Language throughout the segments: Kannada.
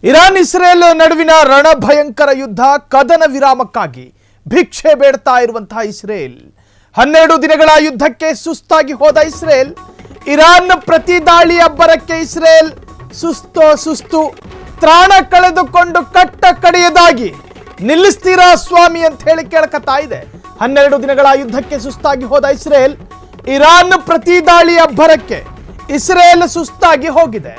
ಇರಾನ್ ಇಸ್ರೇಲ್ ನಡುವಿನ ರಣಭಯಂಕರ ಯುದ್ಧ ಕದನ ವಿರಾಮಕ್ಕಾಗಿ ಭಿಕ್ಷೆ ಬೇಡ್ತಾ ಇರುವಂತಹ ಇಸ್ರೇಲ್ 12 ದಿನಗಳ ಯುದ್ಧಕ್ಕೆ ಸುಸ್ತಾಗಿ ಹೋದ ಇಸ್ರೇಲ್ ಇರಾನ್ ಪ್ರತಿ ದಾಳಿ ಅಬ್ಬರಕ್ಕೆ ಇಸ್ರೇಲ್ ಸುಸ್ತು ತ್ರಾಣ ಕಳೆದುಕೊಂಡು ಕಟ್ಟ ಕಡೆಯದಾಗಿ ನಿಲ್ಲಿಸ್ತೀರಾ ಸ್ವಾಮಿ ಅಂತ ಹೇಳಿ ಕೇಳಕತ್ತಾ ಇದೆ 12 ದಿನಗಳ ಯುದ್ಧಕ್ಕೆ ಸುಸ್ತಾಗಿ ಹೋದ ಇಸ್ರೇಲ್ ಇರಾನ್ ಪ್ರತಿ ದಾಳಿ ಅಬ್ಬರಕ್ಕೆ ಇಸ್ರೇಲ್ ಸುಸ್ತಾಗಿ ಹೋಗಿದೆ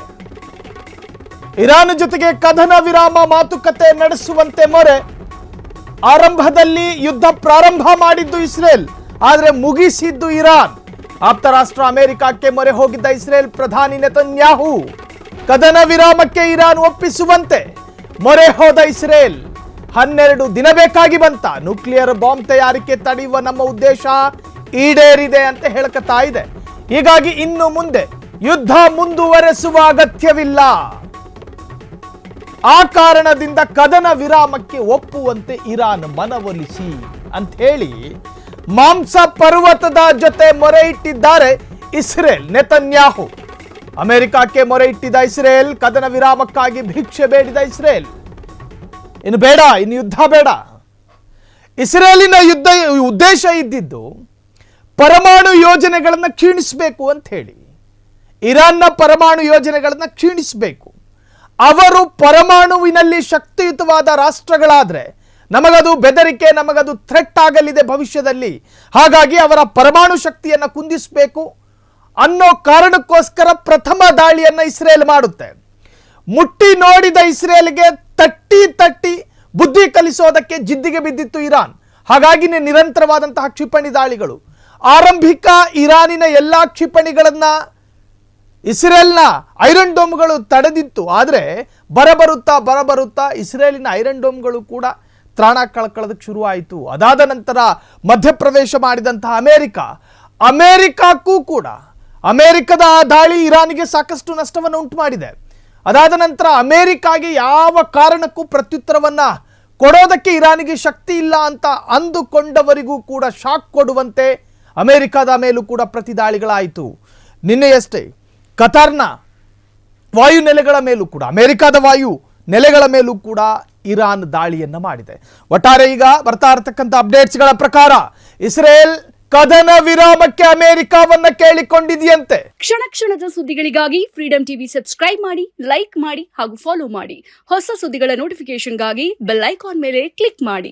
ಇರಾನ್ ಜೊತೆಗೆ ಕದನ ವಿರಾಮ ಮಾತುಕತೆ ನಡೆಸುವಂತೆ ಮೊರೆ ಆರಂಭದಲ್ಲಿ ಯುದ್ಧ ಪ್ರಾರಂಭ ಮಾಡಿದ್ದು ಇಸ್ರೇಲ್ ಆದರೆ ಮುಗಿಸಿದ್ದು ಇರಾನ್ ಆಪ್ತ ರಾಷ್ಟ್ರ ಅಮೆರಿಕಕ್ಕೆ ಮೊರೆ ಹೋಗಿದ್ದ ಇಸ್ರೇಲ್ ಪ್ರಧಾನಿ ನೆತನ್ಯಾಹು ಕದನ ವಿರಾಮಕ್ಕೆ ಇರಾನ್ ಒಪ್ಪಿಸುವಂತೆ ಮೊರೆ ಹೋದ ಇಸ್ರೇಲ್ 12 ದಿನ ಬೇಕಾಗಿ ಬಂತ ನ್ಯೂಕ್ಲಿಯರ್ ಬಾಂಬ್ ತಯಾರಿಕೆ ತಡೆಯುವ ನಮ್ಮ ಉದ್ದೇಶ ಈಡೇರಿದೆ ಅಂತ ಹೇಳಕತ್ತಾ ಇದೆ ಹೀಗಾಗಿ ಇನ್ನು ಮುಂದೆ ಯುದ್ಧ ಮುಂದುವರೆಸುವ ಅಗತ್ಯವಿಲ್ಲ ಆ ಕಾರಣದಿಂದ ಕದನ ವಿರಾಮಕ್ಕೆ ಒಪ್ಪುವಂತೆ ಇರಾನ್ ಮನವೊಲಿಸಿ ಅಂತ ಹೇಳಿ ಮಾಂಸ ಪರ್ವತದ ಜೊತೆ ಮೊರೆ ಇಟ್ಟಿದ್ದಾರೆ ಇಸ್ರೇಲ್ ನೆತನ್ಯಾಹು ಅಮೆರಿಕಕ್ಕೆ ಮೊರೆ ಇಟ್ಟಿದ್ದ ಇಸ್ರೇಲ್ ಕದನ ವಿರಾಮಕ್ಕಾಗಿ ಭಿಕ್ಷೆ ಬೇಡಿದ ಇಸ್ರೇಲ್ ಇನ್ನು ಬೇಡ ಇನ್ನು ಯುದ್ಧ ಬೇಡ ಇಸ್ರೇಲಿನ ಯುದ್ಧ ಉದ್ದೇಶ ಇದ್ದಿದ್ದು ಪರಮಾಣು ಯೋಜನೆಗಳನ್ನು ಕ್ಷೀಣಿಸಬೇಕು ಅಂತ ಹೇಳಿ ಇರಾನ್ನ ಪರಮಾಣು ಯೋಜನೆಗಳನ್ನು ಕ್ಷೀಣಿಸಬೇಕು ಅವರು ಪರಮಾಣುವಿನಲ್ಲಿ ಶಕ್ತಿಯುತವಾದ ರಾಷ್ಟ್ರಗಳಾದರೆ ನಮಗದು ಬೆದರಿಕೆ ನಮಗದು ಥ್ರೆಟ್ ಆಗಲಿದೆ ಭವಿಷ್ಯದಲ್ಲಿ ಹಾಗಾಗಿ ಅವರ ಪರಮಾಣು ಶಕ್ತಿಯನ್ನು ಕುಂದಿಸಬೇಕು ಅನ್ನೋ ಕಾರಣಕ್ಕೋಸ್ಕರ ಪ್ರಥಮ ದಾಳಿಯನ್ನು ಇಸ್ರೇಲ್ ಮಾಡುತ್ತೆ ಮುಟ್ಟಿ ನೋಡಿದ ಇಸ್ರೇಲ್ಗೆ ತಟ್ಟಿ ಬುದ್ಧಿ ಕಲಿಸೋದಕ್ಕೆ ಜಿದ್ದಿಗೆ ಬಿದ್ದಿತ್ತು ಇರಾನ್ ಹಾಗಾಗಿ ನಿರಂತರವಾದಂತಹ ಕ್ಷಿಪಣಿ ದಾಳಿಗಳು ಆರಂಭಿಕ ಇರಾನಿನ ಎಲ್ಲ ಕ್ಷಿಪಣಿಗಳನ್ನು ಇಸ್ರೇಲ್ನ ಐರನ್ ಡೋಮ್ಗಳು ತಡೆದಿತ್ತು ಆದರೆ ಬರಬರುತ್ತಾ ಇಸ್ರೇಲಿನ ಐರನ್ ಡೋಮ್ಗಳು ಕೂಡ ತ್ರಾಣ ಕಳ್ಕೊಳ್ಳೋದಕ್ಕೆ ಶುರುವಾಯಿತು ಅದಾದ ನಂತರ ಮಧ್ಯಪ್ರವೇಶ ಮಾಡಿದಂತಹ ಅಮೆರಿಕಕ್ಕೂ ಕೂಡ ಅಮೆರಿಕದ ಆ ದಾಳಿ ಇರಾನಿಗೆ ಸಾಕಷ್ಟು ನಷ್ಟವನ್ನು ಉಂಟು ಮಾಡಿದೆ ಅದಾದ ನಂತರ ಅಮೆರಿಕಾಗೆ ಯಾವ ಕಾರಣಕ್ಕೂ ಪ್ರತ್ಯುತ್ತರವನ್ನು ಕೊಡೋದಕ್ಕೆ ಇರಾನಿಗೆ ಶಕ್ತಿ ಇಲ್ಲ ಅಂತ ಅಂದುಕೊಂಡವರಿಗೂ ಕೂಡ ಶಾಕ್ ಕೊಡುವಂತೆ ಅಮೆರಿಕದ ಮೇಲೂ ಕೂಡ ಪ್ರತಿದಾಳಿಗಳಾಯಿತು ನಿನ್ನೆಯಷ್ಟೇ ಕತಾರ್ನ ವಾಯು ನೆಲೆಗಳ ಮೇಲೂ ಕೂಡ ಅಮೆರಿಕದ ವಾಯು ನೆಲೆಗಳ ಮೇಲೂ ಕೂಡ ಇರಾನ್ ದಾಳಿಯನ್ನು ಮಾಡಿದೆ ಒಟ್ಟಾರೆ ಈಗ ಬರ್ತಾ ಇರತಕ್ಕಂಥ ಅಪ್ಡೇಟ್ಸ್ಗಳ ಪ್ರಕಾರ ಇಸ್ರೇಲ್ ಕದನ ವಿರಾಮಕ್ಕೆ ಅಮೆರಿಕವನ್ನ ಕೇಳಿಕೊಂಡಿದೆಯಂತೆ ಕ್ಷಣ ಕ್ಷಣದ ಸುದ್ದಿಗಳಿಗಾಗಿ ಫ್ರೀಡಂ ಟಿವಿ ಸಬ್ಸ್ಕ್ರೈಬ್ ಮಾಡಿ ಲೈಕ್ ಮಾಡಿ ಹಾಗೂ ಫಾಲೋ ಮಾಡಿ ಹೊಸ ಸುದ್ದಿಗಳ ನೋಟಿಫಿಕೇಶನ್ಗಾಗಿ ಬೆಲ್ ಐಕಾನ್ ಮೇಲೆ ಕ್ಲಿಕ್ ಮಾಡಿ